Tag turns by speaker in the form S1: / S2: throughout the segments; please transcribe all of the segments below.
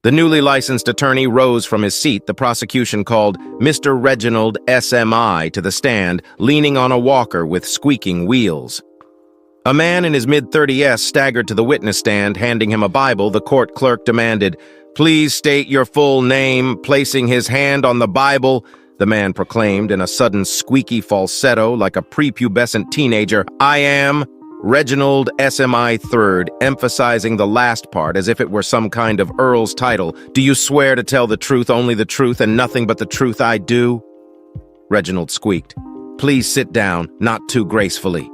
S1: The newly licensed attorney rose from his seat. The prosecution called Mr. Reginald SMI to the stand, leaning on a walker with squeaking wheels. A man in his mid-30s staggered to the witness stand, handing him a Bible. The court clerk demanded, "Please state your full name." Placing his hand on the Bible, the man proclaimed in a sudden squeaky falsetto like a prepubescent teenager, "I am Reginald SMI III," emphasizing the last part as if it were some kind of earl's title. "Do you swear to tell the truth, only the truth, and nothing but the truth?" "I do." Reginald squeaked. "Please sit down, not too gracefully."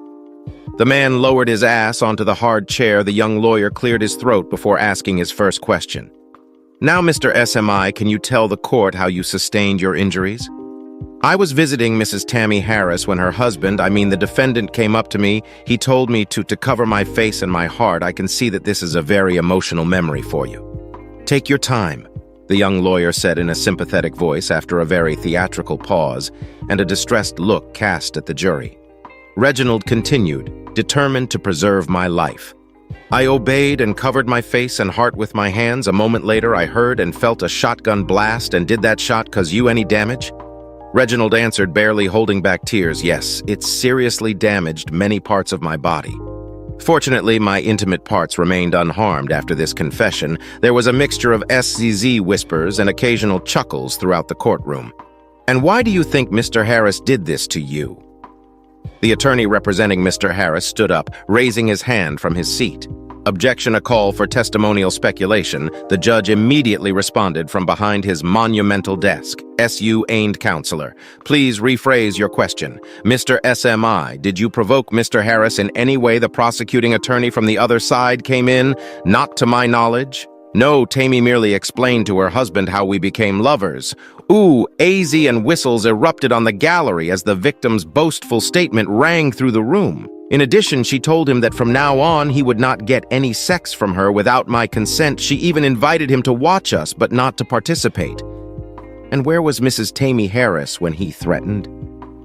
S1: The man lowered his ass onto the hard chair. The young lawyer cleared his throat before asking his first question. "Now, Mr. SMI, can you tell the court how you sustained your injuries?" "I was visiting Mrs. Tammy Harris when her husband, the defendant, came up to me. He told me to cover my face and my heart. I can see that this is a very emotional memory for you." "Take your time," the young lawyer said in a sympathetic voice after a very theatrical pause and a distressed look cast at the jury. Reginald continued, determined to preserve my life. "I obeyed and covered my face and heart with my hands. A moment later, I heard and felt a shotgun blast. And did that shot cause you any damage?" Reginald answered, barely holding back tears. "Yes, it seriously damaged many parts of my body." Fortunately, my intimate parts remained unharmed after this confession. There was a mixture of SZZ whispers and occasional chuckles throughout the courtroom. "And why do you think Mr. Harris did this to you?" The attorney representing Mr. Harris stood up, raising his hand from his seat. "Objection, a call for testimonial speculation." The judge immediately responded from behind his monumental desk. "S.U. Ained Counselor, please rephrase your question. Mr. SMI, did you provoke Mr. Harris in any way?" The prosecuting attorney from the other side came in. "Not to my knowledge." "No, Tammy merely explained to her husband how we became lovers." Ooh, AZ and whistles erupted on the gallery as the victim's boastful statement rang through the room. In addition, she told him that from now on he would not get any sex from her without my consent. She even invited him to watch us, but not to participate. "And where was Mrs. Tammy Harris when he threatened?"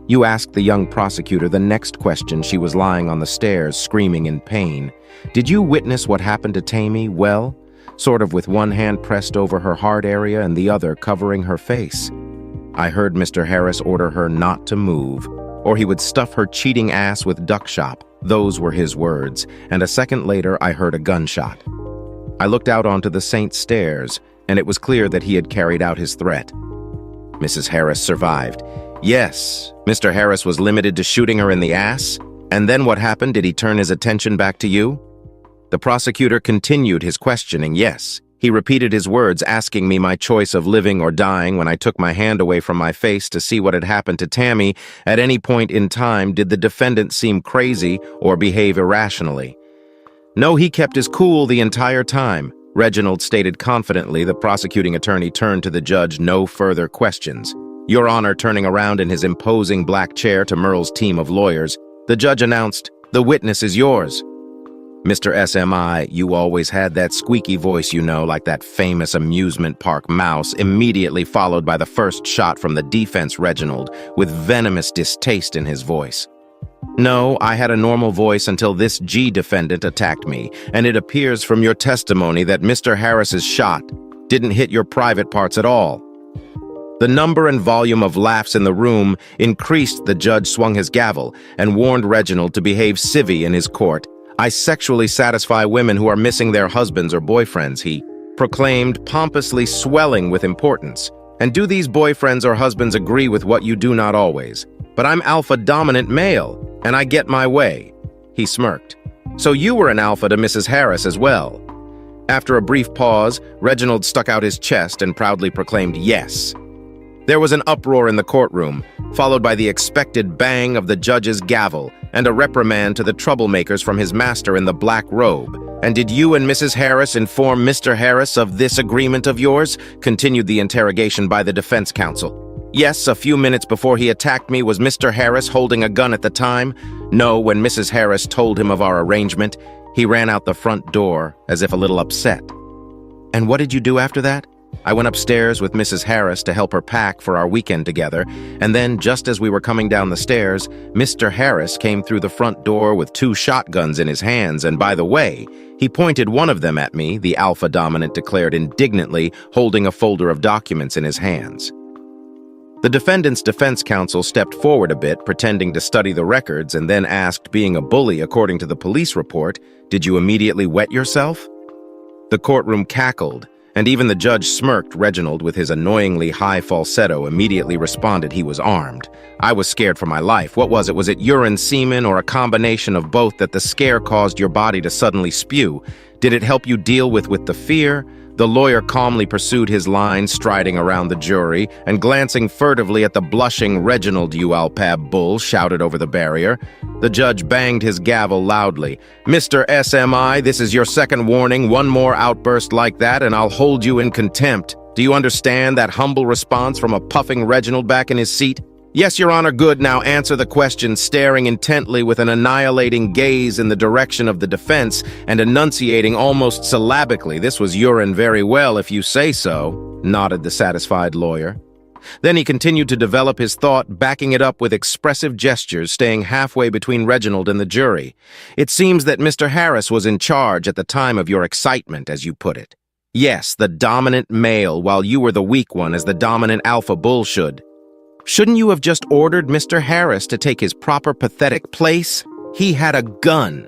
S1: You asked the young prosecutor the next question. "She was lying on the stairs, screaming in pain." "Did you witness what happened to Tammy?" "Well, sort of with one hand pressed over her heart area and the other covering her face. I heard Mr. Harris order her not to move, or he would stuff her cheating ass with duck shop." Those were his words, and a second later I heard a gunshot. I looked out onto the Saint stairs, and it was clear that he had carried out his threat. Mrs. Harris survived. "Yes, Mr. Harris was limited to shooting her in the ass. And then what happened? Did he turn his attention back to you?" The prosecutor continued his questioning. "Yes." He repeated his words, asking me my choice of living or dying. When I took my hand away from my face to see what had happened to Tammy, at any point in time, did the defendant seem crazy or behave irrationally? "No, he kept his cool the entire time," Reginald stated confidently. The prosecuting attorney turned to the judge. "No further questions." "Your Honor," turning around in his imposing black chair to Merle's team of lawyers, the judge announced, "The witness is yours." "Mr. SMI, you always had that squeaky voice, like that famous amusement park mouse," immediately followed by the first shot from the defense, Reginald, with venomous distaste in his voice. "No, I had a normal voice until this G defendant attacked me, and it appears from your testimony that Mr. Harris's shot didn't hit your private parts at all." The number and volume of laughs in the room increased. The judge swung his gavel and warned Reginald to behave civvy in his court. "I sexually satisfy women who are missing their husbands or boyfriends," he proclaimed, pompously swelling with importance. "And do these boyfriends or husbands agree with what you do? Not always. But I'm alpha-dominant male, and I get my way." He smirked. "So you were an alpha to Mrs. Harris as well?" After a brief pause, Reginald stuck out his chest and proudly proclaimed, "Yes." There was an uproar in the courtroom, followed by the expected bang of the judge's gavel and a reprimand to the troublemakers from his master in the black robe. "And did you and Mrs. Harris inform Mr. Harris of this agreement of yours?" continued the interrogation by the defense counsel. "Yes, a few minutes before he attacked me." "Was Mr. Harris holding a gun at the time?" "No, when Mrs. Harris told him of our arrangement, he ran out the front door as if a little upset." "And what did you do after that?" I went upstairs with Mrs. Harris to help her pack for our weekend together, and then, just as we were coming down the stairs, Mr. Harris came through the front door with 2 shotguns in his hands, and by the way, he pointed one of them at me, the alpha dominant declared indignantly, holding a folder of documents in his hands. The defendant's defense counsel stepped forward a bit, pretending to study the records, and then asked, being a bully according to the police report, "Did you immediately wet yourself?" The courtroom cackled, and even the judge smirked. Reginald, with his annoyingly high falsetto, immediately responded he was armed. I was scared for my life. What was it? Was it urine, semen, or a combination of both that the scare caused your body to suddenly spew? Did it help you deal with the fear? The lawyer calmly pursued his line, striding around the jury, and glancing furtively at the blushing Reginald. "You Alpab bull," shouted over the barrier. The judge banged his gavel loudly. "Mr. SMI, this is your second warning. One more outburst like that, and I'll hold you in contempt. Do you understand that humble response from a puffing Reginald back in his seat?" "Yes, Your Honor." "Good. Now answer the question," staring intently with an annihilating gaze in the direction of the defense and enunciating almost syllabically. "This was urine. Very well, if you say so," nodded the satisfied lawyer. Then he continued to develop his thought, backing it up with expressive gestures, staying halfway between Reginald and the jury. "It seems that Mr. Harris was in charge at the time of your excitement, as you put it. Yes, the dominant male, while you were the weak one, as the dominant alpha bull should. Shouldn't you have just ordered Mr. Harris to take his proper pathetic place? He had a gun."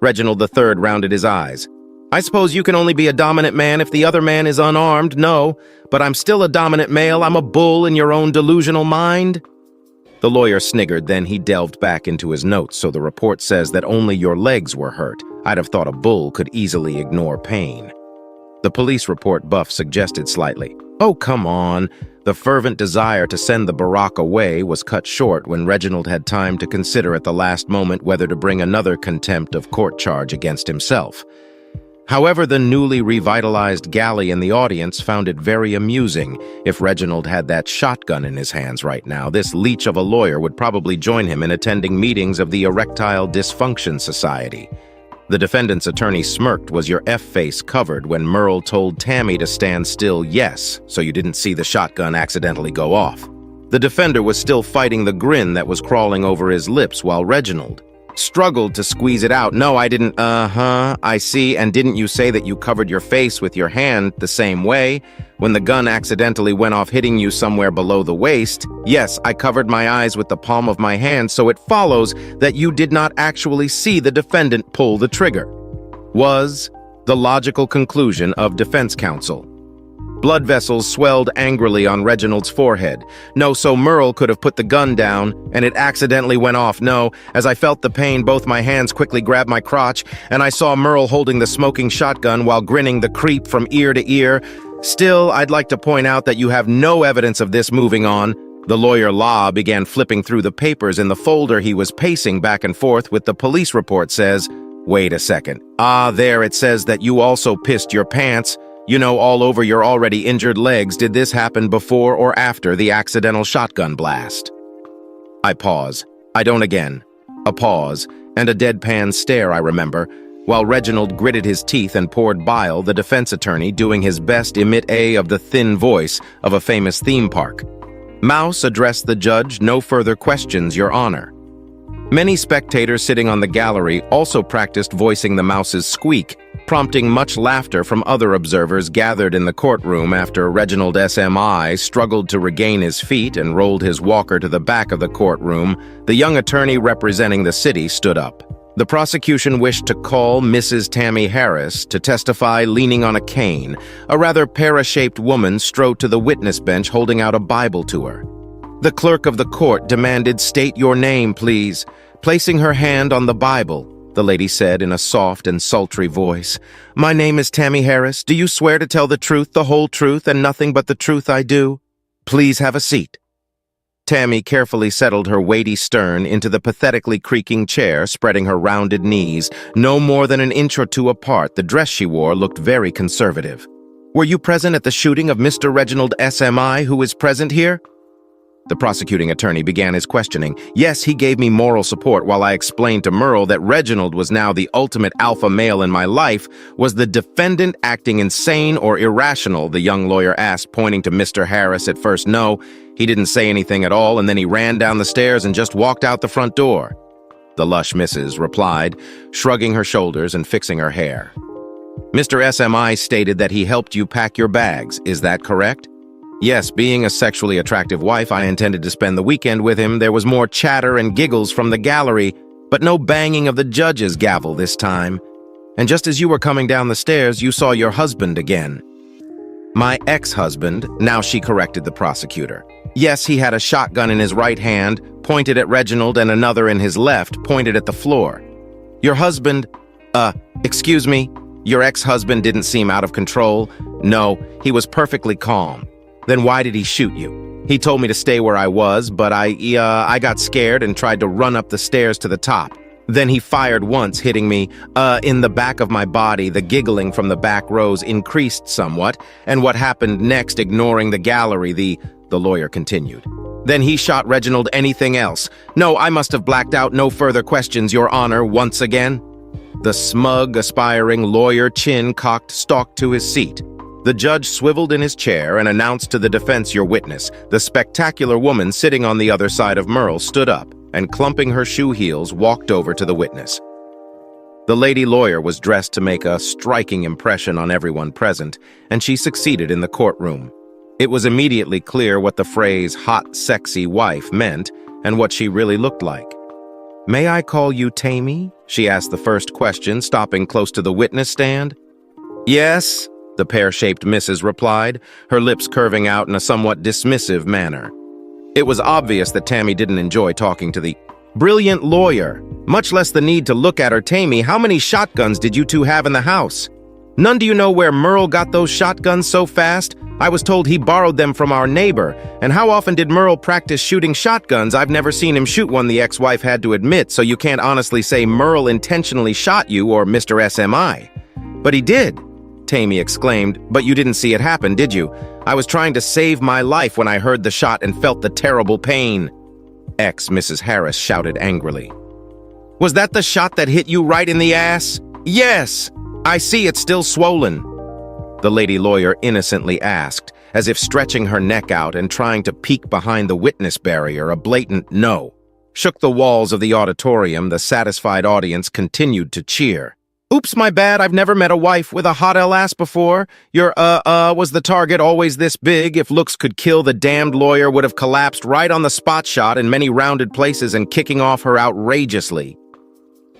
S1: Reginald III rounded his eyes. "I suppose you can only be a dominant man if the other man is unarmed. No, but I'm still a dominant male. I'm a bull in your own delusional mind." The lawyer sniggered, then he delved back into his notes. "So the report says that only your legs were hurt. I'd have thought a bull could easily ignore pain." The police report buff suggested slightly. "Oh, come on." The fervent desire to send the Barack away was cut short when Reginald had time to consider at the last moment whether to bring another contempt of court charge against himself. However, the newly revitalized galley in the audience found it very amusing. If Reginald had that shotgun in his hands right now, this leech of a lawyer would probably join him in attending meetings of the Erectile Dysfunction Society. The defendant's attorney smirked. "Was your F-face covered when Merle told Tammy to stand still?" "Yes, so you didn't see the shotgun accidentally go off." The defender was still fighting the grin that was crawling over his lips while Reginald struggled to squeeze it out. "No, I didn't." I see. And didn't you say that you covered your face with your hand the same way when the gun accidentally went off, hitting you somewhere below the waist?" "Yes, I covered my eyes with the palm of my hand, so it follows that you did not actually see the defendant pull the trigger," was the logical conclusion of defense counsel. Blood vessels swelled angrily on Reginald's forehead. "No, so Merle could have put the gun down, and it accidentally went off." "No, as I felt the pain, both my hands quickly grabbed my crotch, and I saw Merle holding the smoking shotgun while grinning the creep from ear to ear. Still, I'd like to point out that you have no evidence of this." Moving on, the lawyer Law began flipping through the papers in the folder he was pacing back and forth with. "The police report says..." "Wait a second. There it says that you also pissed your pants. You know, all over your already injured legs. Did this happen before or after the accidental shotgun blast?" I pause. I don't again. A pause, and a deadpan stare, I remember, while Reginald gritted his teeth and poured bile, the defense attorney doing his best emit of the thin voice of a famous theme park. "Mouse," addressed the judge, "no further questions, Your Honor." Many spectators sitting on the gallery also practiced voicing the mouse's squeak, prompting much laughter from other observers gathered in the courtroom after Reginald SMI struggled to regain his feet and rolled his walker to the back of the courtroom. The young attorney representing the city stood up. The prosecution wished to call Mrs. Tammy Harris to testify leaning on a cane. A rather pear-shaped woman strode to the witness bench holding out a Bible to her. The clerk of the court demanded, "State your name, please." Placing her hand on the Bible, the lady said in a soft and sultry voice, "My name is Tammy Harris. Do you swear to tell the truth, the whole truth, and nothing but the truth?" "I do." "Please have a seat." Tammy carefully settled her weighty stern into the pathetically creaking chair, spreading her rounded knees, no more than an inch or two apart. The dress she wore looked very conservative. "Were you present at the shooting of Mr. Reginald SMI, who is present here?" The prosecuting attorney began his questioning. Yes, he gave me moral support while I explained to Merle that Reginald was now the ultimate alpha male in my life. Was the defendant acting insane or irrational? The young lawyer asked, pointing to Mr. Harris. At first, no. He didn't say anything at all, and then he ran down the stairs and just walked out the front door. The lush Mrs. replied, shrugging her shoulders and fixing her hair. Mr. SMI stated that he helped you pack your bags. Is that correct? Yes, being a sexually attractive wife, I intended to spend the weekend with him. There was more chatter and giggles from the gallery, but no banging of the judge's gavel this time. And just as you were coming down the stairs, you saw your husband again. My ex-husband, now she corrected the prosecutor. Yes, he had a shotgun in his right hand, pointed at Reginald, and another in his left, pointed at the floor. Your husband, excuse me, your ex-husband didn't seem out of control. No, he was perfectly calm. Then why did he shoot you? He told me to stay where I was, but I got scared and tried to run up the stairs to the top. Then he fired once, hitting me, in the back of my body. The giggling from the back rows increased somewhat, and what happened next, ignoring the gallery, the lawyer continued. Then he shot Reginald. Anything else? No, I must have blacked out. No further questions, Your Honor, once again. The smug, aspiring lawyer, chin cocked, stalked to his seat. The judge swiveled in his chair and announced to the defense, your witness. The spectacular woman sitting on the other side of Merle stood up and, clumping her shoe heels, walked over to the witness. The lady lawyer was dressed to make a striking impression on everyone present, and she succeeded in the courtroom. It was immediately clear what the phrase hot, sexy wife meant and what she really looked like. May I call you Tammy? She asked the first question, stopping close to the witness stand. Yes, the pear-shaped Mrs. replied, her lips curving out in a somewhat dismissive manner. It was obvious that Tammy didn't enjoy talking to the brilliant lawyer, much less the need to look at her. Tammy, how many shotguns did you two have in the house? None. Do you know where Merle got those shotguns so fast? I was told he borrowed them from our neighbor. And how often did Merle practice shooting shotguns? I've never seen him shoot one, the ex-wife had to admit, so you can't honestly say Merle intentionally shot you or Mr. SMI. But he did, Tammy exclaimed. But you didn't see it happen, did you? I was trying to save my life when I heard the shot and felt the terrible pain. Mrs. Harris shouted angrily. Was that the shot that hit you right in the ass? Yes, I see it's still swollen. The lady lawyer innocently asked, as if stretching her neck out and trying to peek behind the witness barrier. A blatant no shook the walls of the auditorium. The satisfied audience continued to cheer. Oops, my bad, I've never met a wife with a hot ass before. Was the target always this big? If looks could kill, the damned lawyer would have collapsed right on the spot, shot in many rounded places and kicking off her outrageously.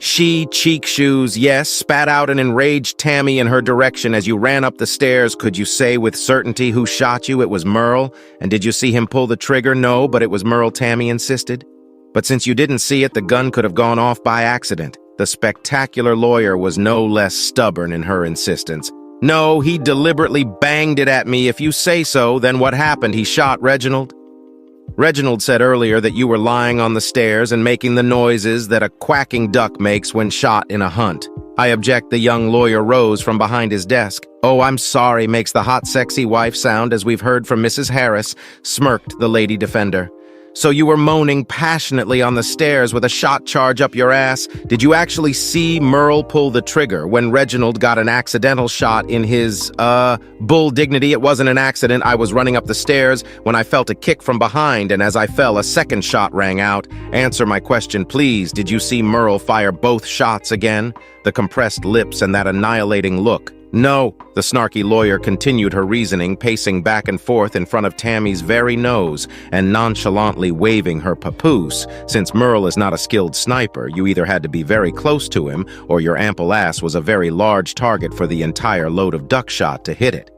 S1: She, cheek shoes, yes, spat out an enraged Tammy in her direction as you ran up the stairs. Could you say with certainty who shot you? It was Merle. And did you see him pull the trigger? No, but it was Merle, Tammy insisted. But since you didn't see it, the gun could have gone off by accident. The spectacular lawyer was no less stubborn in her insistence. No, he deliberately banged it at me. If you say so, then what happened? He shot Reginald? Reginald said earlier that you were lying on the stairs and making the noises that a quacking duck makes when shot in a hunt. I object. The young lawyer rose from behind his desk. Oh, I'm sorry, makes the hot, sexy wife sound, as we've heard from Mrs. Harris, smirked the lady defender. So you were moaning passionately on the stairs with a shot charge up your ass. Did you actually see Merle pull the trigger when Reginald got an accidental shot in his, bull dignity? It wasn't an accident. I was running up the stairs when I felt a kick from behind, and as I fell, a second shot rang out. Answer my question, please. Did you see Merle fire both shots again? The compressed lips and that annihilating look. No, the snarky lawyer continued her reasoning, pacing back and forth in front of Tammy's very nose and nonchalantly waving her papoose. Since Merle is not a skilled sniper, you either had to be very close to him or your ample ass was a very large target for the entire load of duck shot to hit it.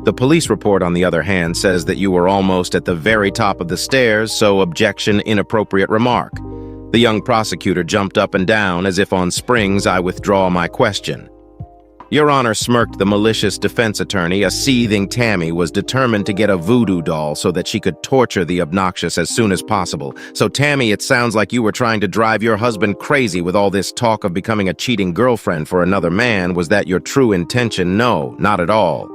S1: The police report, on the other hand, says that you were almost at the very top of the stairs, so objection, inappropriate remark. The young prosecutor jumped up and down as if on springs. I withdraw my question. Your Honor, smirked the malicious defense attorney. A seething Tammy was determined to get a voodoo doll so that she could torture the obnoxious as soon as possible. So Tammy, it sounds like you were trying to drive your husband crazy with all this talk of becoming a cheating girlfriend for another man. Was that your true intention? No, not at all.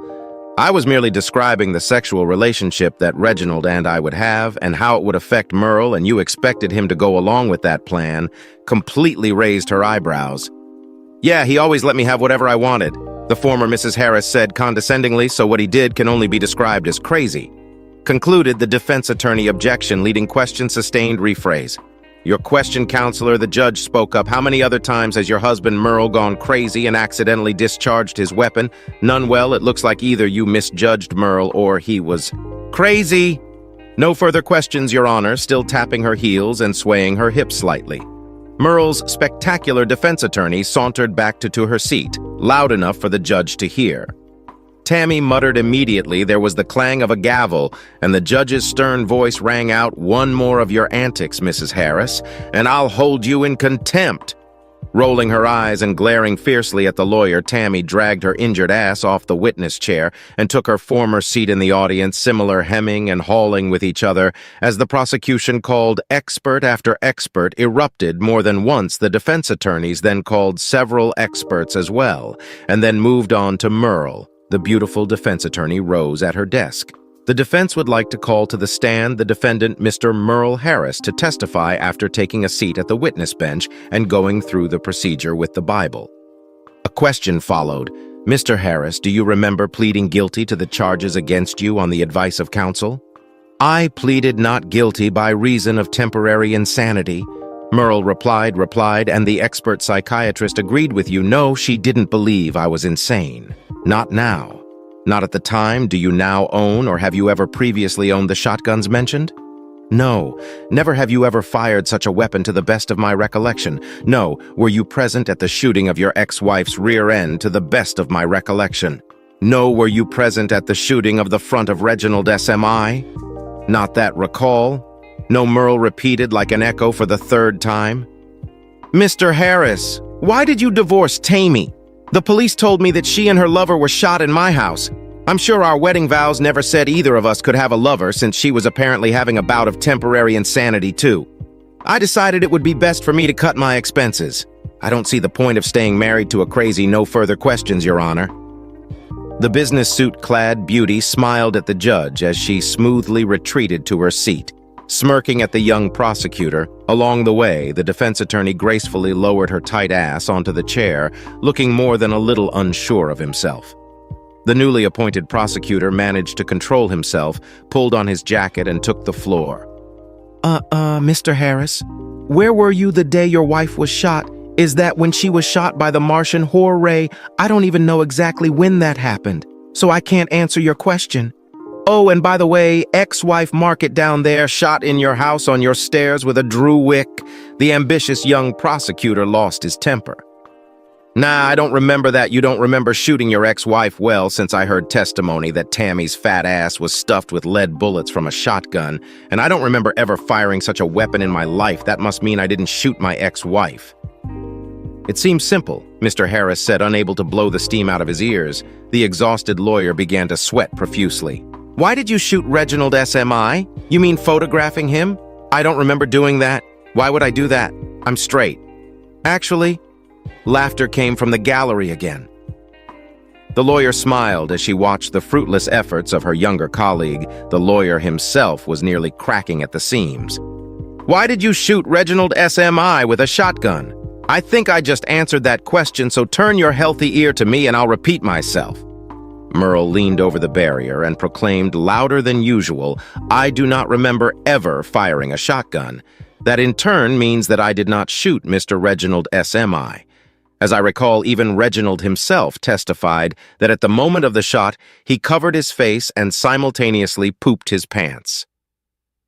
S1: I was merely describing the sexual relationship that Reginald and I would have and how it would affect Merle, and you expected him to go along with that plan. Completely raised her eyebrows. Yeah, he always let me have whatever I wanted, the former Mrs. Harris said condescendingly, so what he did can only be described as crazy. Concluded the defense attorney objection, leading question sustained rephrase. Your question, counselor, the judge spoke up. How many other times has your husband Merle gone crazy and accidentally discharged his weapon? None. Well, it looks like either you misjudged Merle or he was crazy. No further questions, Your Honor, still tapping her heels and swaying her hips slightly. Merle's spectacular defense attorney sauntered back to her seat, loud enough for the judge to hear. Tammy muttered immediately. There was the clang of a gavel, and the judge's stern voice rang out, "One more of your antics, Mrs. Harris, and I'll hold you in contempt." Rolling her eyes and glaring fiercely at the lawyer, Tammy dragged her injured ass off the witness chair and took her former seat in the audience, similar hemming and hawing with each other, as the prosecution called expert after expert erupted. More than once, the defense attorneys then called several experts as well, and then moved on to Merle. The beautiful defense attorney rose at her desk. The defense would like to call to the stand the defendant, Mr. Merle Harris, to testify after taking a seat at the witness bench and going through the procedure with the Bible. A question followed. Mr. Harris, do you remember pleading guilty to the charges against you on the advice of counsel? I pleaded not guilty by reason of temporary insanity. Merle replied, and the expert psychiatrist agreed with you. No, she didn't believe I was insane. Not now. Not at the time. Do you now own or have you ever previously owned the shotguns mentioned? No. Never have you ever fired such a weapon to the best of my recollection. No. Were you present at the shooting of your ex-wife's rear end to the best of my recollection? No. Were you present at the shooting of the front of Reginald SMI? Not that recall. No, Merle repeated like an echo for the third time. Mr. Harris, why did you divorce Tammy? The police told me that she and her lover were shot in my house. I'm sure our wedding vows never said either of us could have a lover, since she was apparently having a bout of temporary insanity too. I decided it would be best for me to cut my expenses. I don't see the point of staying married to a crazy no further questions, Your Honor. The business suit-clad beauty smiled at the judge as she smoothly retreated to her seat. Smirking at the young prosecutor, along the way, the defense attorney gracefully lowered her tight ass onto the chair, looking more than a little unsure of himself. The newly appointed prosecutor managed to control himself, pulled on his jacket, and took the floor. Mr. Harris, where were you the day your wife was shot? Is that when she was shot by the Martian horror ray? I don't even know exactly when that happened, so I can't answer your question. Oh, and by the way, ex-wife Market down there shot in your house on your stairs with a Drew wick. The ambitious young prosecutor lost his temper. Nah, I don't remember that. You don't remember shooting your ex-wife? Well, since I heard testimony that Tammy's fat ass was stuffed with lead bullets from a shotgun, and I don't remember ever firing such a weapon in my life, that must mean I didn't shoot my ex-wife. It seems simple, Mr. Harris said, unable to blow the steam out of his ears. The exhausted lawyer began to sweat profusely. Why did you shoot Reginald SMI? You mean photographing him? I don't remember doing that. Why would I do that? I'm straight. Actually, laughter came from the gallery again. The lawyer smiled as she watched the fruitless efforts of her younger colleague. The lawyer himself was nearly cracking at the seams. Why did you shoot Reginald SMI with a shotgun? I think I just answered that question, so turn your healthy ear to me and I'll repeat myself. Merle leaned over the barrier and proclaimed louder than usual, I do not remember ever firing a shotgun. That in turn means that I did not shoot Mr. Reginald SMI. As I recall, even Reginald himself testified that at the moment of the shot, he covered his face and simultaneously pooped his pants.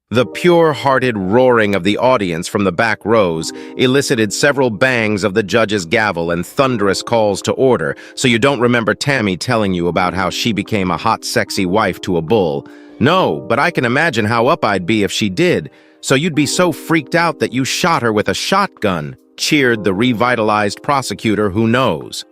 S1: The pure-hearted roaring of the audience from the back rows elicited several bangs of the judge's gavel and thunderous calls to order, so you don't remember Tammy telling you about how she became a hot, sexy wife to a bull. No, but I can imagine how up I'd be if she did, so you'd be so freaked out that you shot her with a shotgun, cheered the revitalized prosecutor who knows.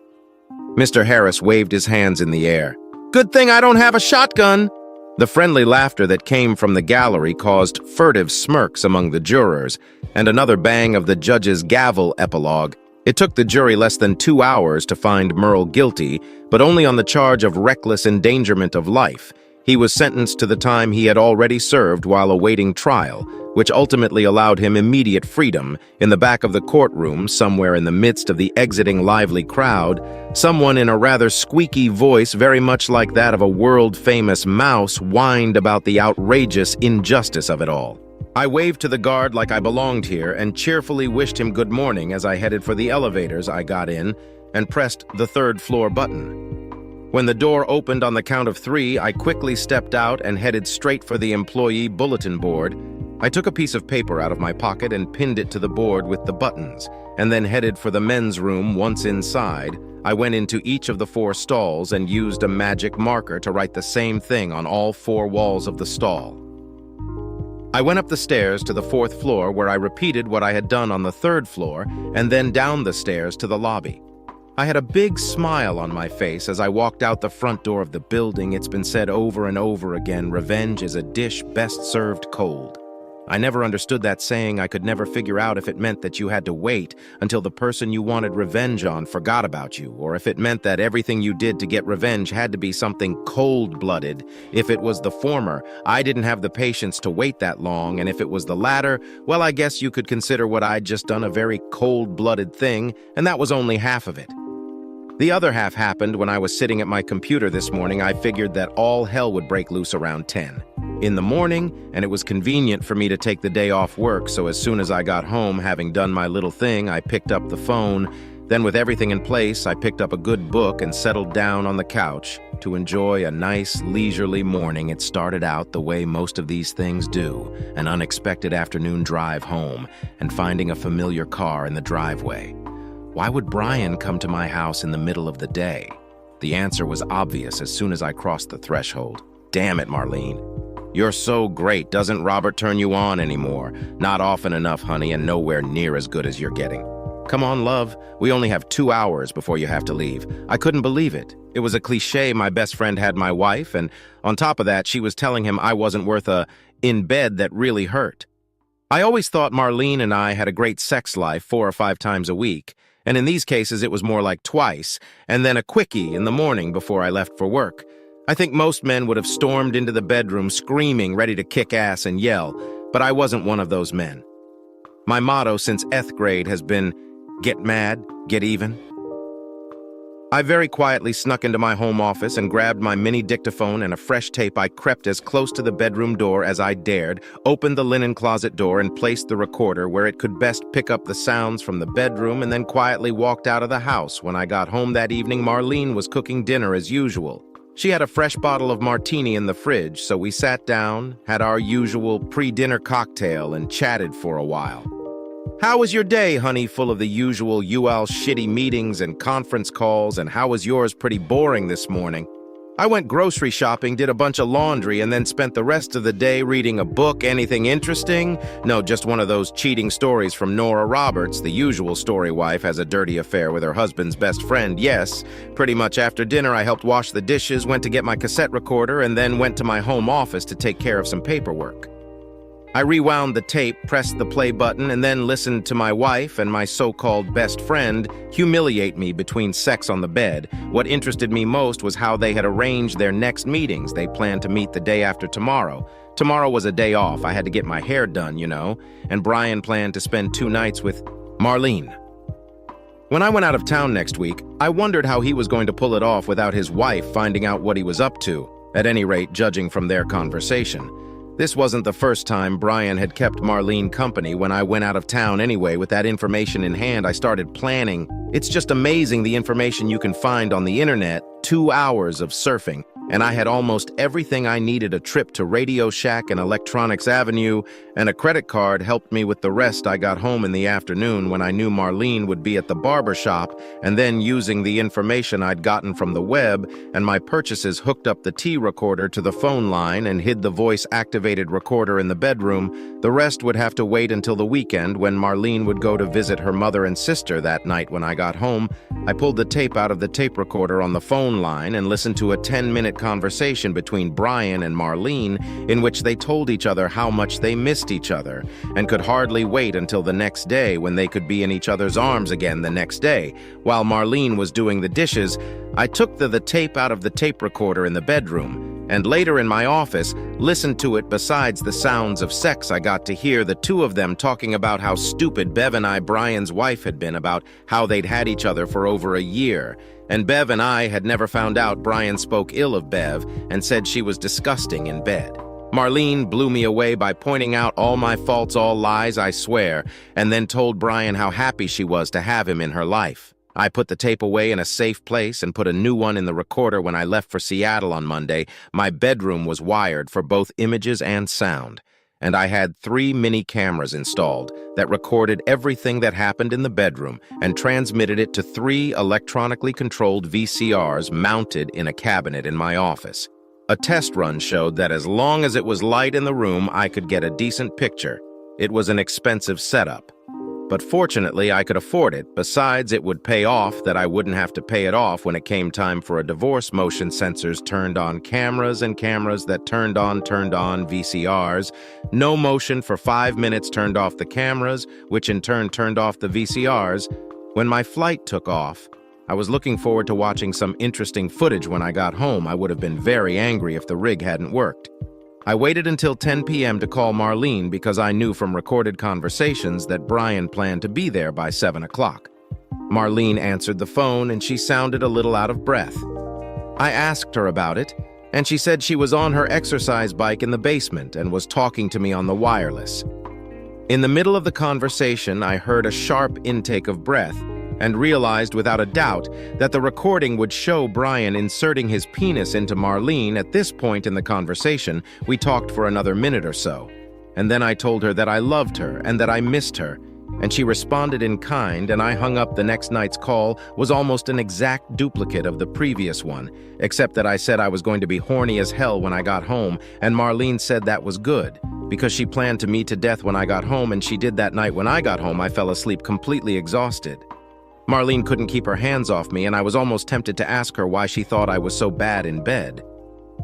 S1: Mr. Harris waved his hands in the air. Good thing I don't have a shotgun. The friendly laughter that came from the gallery caused furtive smirks among the jurors, and another bang of the judge's gavel epilogue. It took the jury less than 2 hours to find Merle guilty, but only on the charge of reckless endangerment of life. He was sentenced to the time he had already served while awaiting trial, which ultimately allowed him immediate freedom. In the back of the courtroom, somewhere in the midst of the exiting lively crowd, someone in a rather squeaky voice, very much like that of a world-famous mouse, whined about the outrageous injustice of it all. I waved to the guard like I belonged here and cheerfully wished him good morning as I headed for the elevators. I got in and pressed the third-floor button. When the door opened on the count of 3, I quickly stepped out and headed straight for the employee bulletin board. I took a piece of paper out of my pocket and pinned it to the board with the buttons, and then headed for the men's room. Once inside, I went into each of the 4 stalls and used a magic marker to write the same thing on all 4 walls of the stall. I went up the stairs to the 4th floor, where I repeated what I had done on the 3rd floor, and then down the stairs to the lobby. I had a big smile on my face as I walked out the front door of the building. It's been said over and over again, revenge is a dish best served cold. I never understood that saying. I could never figure out if it meant that you had to wait until the person you wanted revenge on forgot about you, or if it meant that everything you did to get revenge had to be something cold-blooded. If it was the former, I didn't have the patience to wait that long, and if it was the latter, well, I guess you could consider what I'd just done a very cold-blooded thing, and that was only half of it. The other half happened when I was sitting at my computer this morning. I figured that all hell would break loose around 10 in the morning, and it was convenient for me to take the day off work, so as soon as I got home, having done my little thing, I picked up the phone. Then with everything in place, I picked up a good book and settled down on the couch to enjoy a nice, leisurely morning. It started out the way most of these things do, an unexpected afternoon drive home and finding a familiar car in the driveway. Why would Brian come to my house in the middle of the day? The answer was obvious as soon as I crossed the threshold. Damn it, Marlene. You're so great. Doesn't Robert turn you on anymore? Not often enough, honey, and nowhere near as good as you're getting. Come on, love. We only have 2 hours before you have to leave. I couldn't believe it. It was a cliche my best friend had my wife, and on top of that, she was telling him I wasn't worth a in bed that really hurt. I always thought Marlene and I had a great sex life 4 or 5 times a week. And in these cases, it was more like twice, and then a quickie in the morning before I left for work. I think most men would have stormed into the bedroom screaming, ready to kick ass and yell, but I wasn't one of those men. My motto since 8th grade has been, get mad, get even. I very quietly snuck into my home office and grabbed my mini dictaphone and a fresh tape. I crept as close to the bedroom door as I dared, opened the linen closet door and placed the recorder where it could best pick up the sounds from the bedroom, and then quietly walked out of the house. When I got home that evening, Marlene was cooking dinner as usual. She had a fresh bottle of martini in the fridge, so we sat down, had our usual pre-dinner cocktail, and chatted for a while. How was your day, honey? Full of the usual UL shitty meetings and conference calls, and how was yours? Pretty boring this morning. I went grocery shopping, did a bunch of laundry, and then spent the rest of the day reading a book. Anything interesting? No, just one of those cheating stories from Nora Roberts. The usual story: wife has a dirty affair with her husband's best friend. Yes, pretty much. After dinner, I helped wash the dishes, went to get my cassette recorder, and then went to my home office to take care of some paperwork. I rewound the tape, pressed the play button, and then listened to my wife and my so-called best friend humiliate me between sex on the bed. What interested me most was how they had arranged their next meetings. They planned to meet the day after tomorrow. Tomorrow was a day off. I had to get my hair done, you know, and Brian planned to spend 2 nights with Marlene. When I went out of town next week, I wondered how he was going to pull it off without his wife finding out what he was up to, at any rate, judging from their conversation. This wasn't the first time Brian had kept Marlene company. When I went out of town anyway, with that information in hand, I started planning. It's just amazing the information you can find on the internet. 2 hours of surfing, and I had almost everything I needed. A trip to Radio Shack and Electronics Avenue, and a credit card helped me with the rest. I got home in the afternoon when I knew Marlene would be at the barber shop, and then using the information I'd gotten from the web and my purchases, hooked up the T recorder to the phone line and hid the voice-activated recorder in the bedroom. The rest would have to wait until the weekend, when Marlene would go to visit her mother and sister. That night when I got home, I pulled the tape out of the tape recorder on the phone line and listened to a 10-minute conversation between Brian and Marlene in which they told each other how much they missed each other and could hardly wait until the next day when they could be in each other's arms again the next day. While Marlene was doing the dishes, I took the tape out of the tape recorder in the bedroom, and later in my office, listened to it. Besides the sounds of sex, I got to hear the two of them talking about how stupid Bev and I, Brian's wife, had been about how they'd had each other for over a year. And Bev and I had never found out Brian spoke ill of Bev and said she was disgusting in bed. Marlene blew me away by pointing out all my faults, all lies, I swear, and then told Brian how happy she was to have him in her life. I put the tape away in a safe place and put a new one in the recorder when I left for Seattle on Monday. My bedroom was wired for both images and sound, and I had 3 mini cameras installed that recorded everything that happened in the bedroom and transmitted it to 3 electronically controlled VCRs mounted in a cabinet in my office. A test run showed that as long as it was light in the room, I could get a decent picture. It was an expensive setup, but fortunately I could afford it. Besides, it would pay off that I wouldn't have to pay it off when it came time for a divorce. Motion sensors turned on cameras, and cameras that turned on VCRs. No motion for 5 minutes turned off the cameras, which in turn turned off the VCRs. When my flight took off, I was looking forward to watching some interesting footage. When I got home, I would have been very angry if the rig hadn't worked. I waited until 10 p.m. to call Marlene because I knew from recorded conversations that Brian planned to be there by 7 o'clock. Marlene answered the phone and she sounded a little out of breath. I asked her about it, and she said she was on her exercise bike in the basement and was talking to me on the wireless. In the middle of the conversation, I heard a sharp intake of breath and realized without a doubt that the recording would show Brian inserting his penis into Marlene. At this point in the conversation, we talked for another minute or so, and then I told her that I loved her and that I missed her, and she responded in kind, and I hung up. The next night's call was almost an exact duplicate of the previous one, except that I said I was going to be horny as hell when I got home, and Marlene said that was good, because she planned to me to death when I got home, and she did that night. When I got home, I fell asleep completely exhausted. Marlene couldn't keep her hands off me, and I was almost tempted to ask her why she thought I was so bad in bed.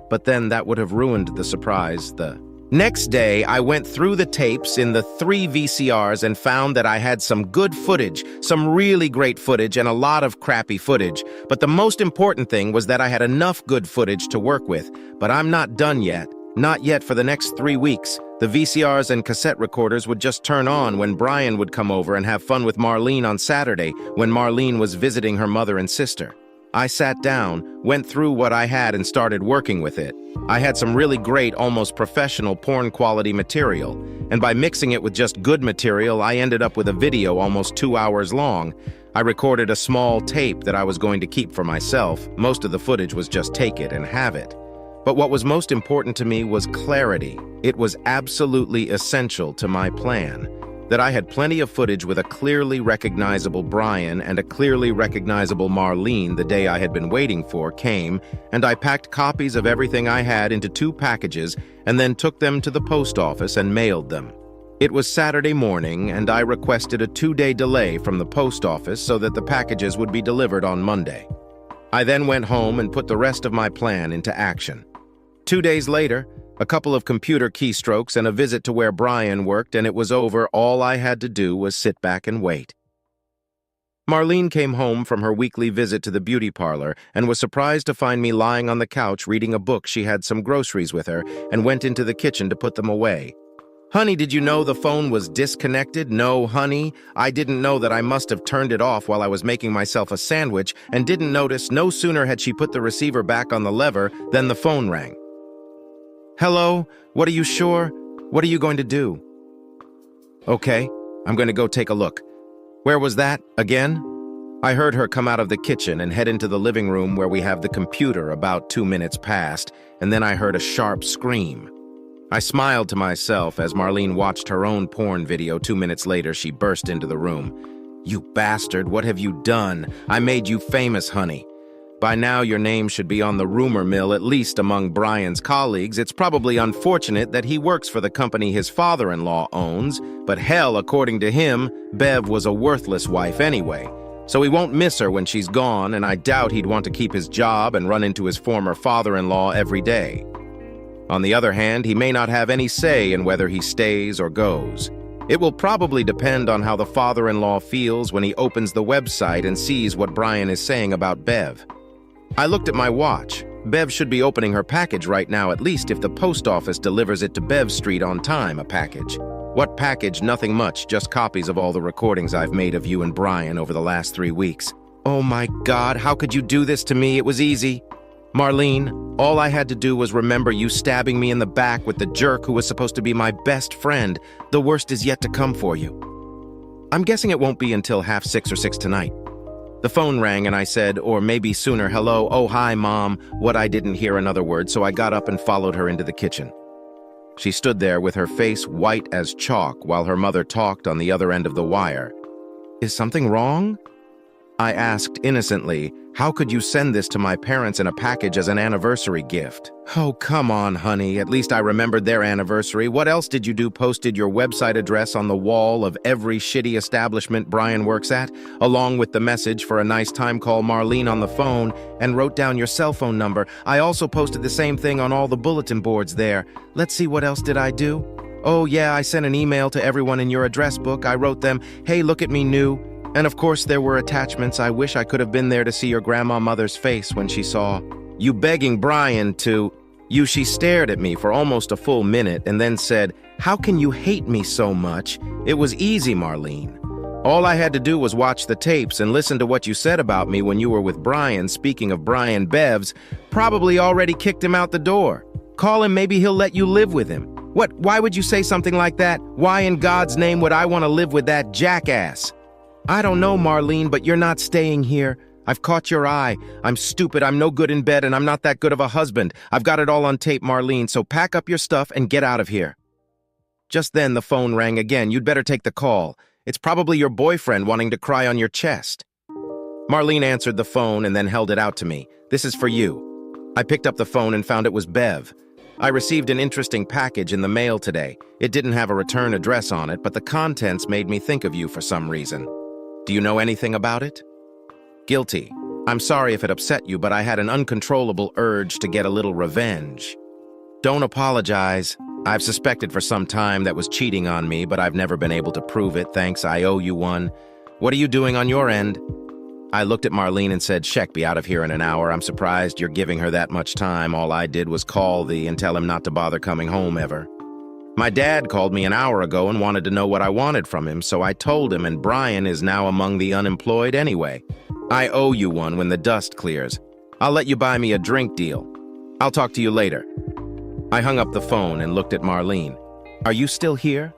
S1: But then that would have ruined the surprise. The next day, I went through the tapes in the 3 VCRs and found that I had some good footage, some really great footage, and a lot of crappy footage. But the most important thing was that I had enough good footage to work with. But I'm not done yet. Not yet. For the next 3 weeks. The VCRs and cassette recorders would just turn on when Brian would come over and have fun with Marlene on Saturday when Marlene was visiting her mother and sister. I sat down, went through what I had, and started working with it. I had some really great, almost professional porn-quality material, and by mixing it with just good material, I ended up with a video almost 2 hours long. I recorded a small tape that I was going to keep for myself. Most of the footage was just take it and have it. But what was most important to me was clarity. It was absolutely essential to my plan that I had plenty of footage with a clearly recognizable Brian and a clearly recognizable Marlene. The day I had been waiting for came, and I packed copies of everything I had into 2 packages and then took them to the post office and mailed them. It was Saturday morning, and I requested a 2-day delay from the post office so that the packages would be delivered on Monday. I then went home and put the rest of my plan into action. 2 days later, a couple of computer keystrokes and a visit to where Brian worked, and it was over. All I had to do was sit back and wait. Marlene came home from her weekly visit to the beauty parlor and was surprised to find me lying on the couch reading a book. She had some groceries with her and went into the kitchen to put them away. "Honey, did you know the phone was disconnected?" "No, honey. I didn't know that. I must have turned it off while I was making myself a sandwich and didn't notice." No sooner had she put the receiver back on the lever than the phone rang. "Hello? What, are you sure? What are you going to do?" "Okay, I'm going to go take a look." "Where was that? Again?" I heard her come out of the kitchen and head into the living room where we have the computer. About 2 minutes passed, and then I heard a sharp scream. I smiled to myself as Marlene watched her own porn video. 2 minutes later, she burst into the room. "You bastard, what have you done? I made you famous, honey. By now, your name should be on the rumor mill, at least among Brian's colleagues. It's probably unfortunate that he works for the company his father-in-law owns, but hell, according to him, Bev was a worthless wife anyway. So he won't miss her when she's gone, and I doubt he'd want to keep his job and run into his former father-in-law every day. On the other hand, he may not have any say in whether he stays or goes. It will probably depend on how the father-in-law feels when he opens the website and sees what Brian is saying about Bev. I looked at my watch. Bev should be opening her package right now, at least if the post office delivers it to Bev Street on time, a package. What package? Nothing much, just copies of all the recordings I've made of you and Brian over the last 3 weeks. Oh my God, how could you do this to me? It was easy. Marlene, all I had to do was remember you stabbing me in the back with the jerk who was supposed to be my best friend. The worst is yet to come for you. I'm guessing it won't be until 5:30 or 6 tonight. The phone rang and I said, or maybe sooner, hello, oh hi Mom, what I didn't hear another word, so I got up and followed her into the kitchen. She stood there with her face white as chalk while her mother talked on the other end of the wire. Is something wrong? I asked innocently, how could you send this to my parents in a package as an anniversary gift? Oh, come on, honey. At least I remembered their anniversary. What else did you do? Posted your website address on the wall of every shitty establishment Brian works at, along with the message for a nice time, call Marlene on the phone, and wrote down your cell phone number. I also posted the same thing on all the bulletin boards there. Let's see, what else did I do? Oh yeah, I sent an email to everyone in your address book. I wrote them, hey, look at me new. And of course there were attachments. I wish I could have been there to see your grandmother's face when she saw you begging Brian to... She stared at me for almost a full minute and then said, how can you hate me so much? It was easy, Marlene. All I had to do was watch the tapes and listen to what you said about me when you were with Brian. Speaking of Brian, Bev's probably already kicked him out the door. Call him, maybe he'll let you live with him. What? Why would you say something like that? Why in God's name would I want to live with that jackass? I don't know, Marlene, but you're not staying here. I've caught your eye. I'm stupid, I'm no good in bed, and I'm not that good of a husband. I've got it all on tape, Marlene, so pack up your stuff and get out of here. Just then, the phone rang again. You'd better take the call. It's probably your boyfriend wanting to cry on your chest. Marlene answered the phone and then held it out to me. This is for you. I picked up the phone and found it was Bev. I received an interesting package in the mail today. It didn't have a return address on it, but the contents made me think of you for some reason. Do you know anything about it? Guilty. I'm sorry if it upset you, but I had an uncontrollable urge to get a little revenge. Don't apologize. I've suspected for some time that was cheating on me, but I've never been able to prove it. Thanks, I owe you one. What are you doing on your end? I looked at Marlene and said, Sheck, be out of here in an hour. I'm surprised you're giving her that much time. All I did was call thee and tell him not to bother coming home ever. My dad called me an hour ago and wanted to know what I wanted from him, so I told him, and Brian is now among the unemployed anyway. I owe you one when the dust clears. I'll let you buy me a drink deal. I'll talk to you later. I hung up the phone and looked at Marlene. Are you still here?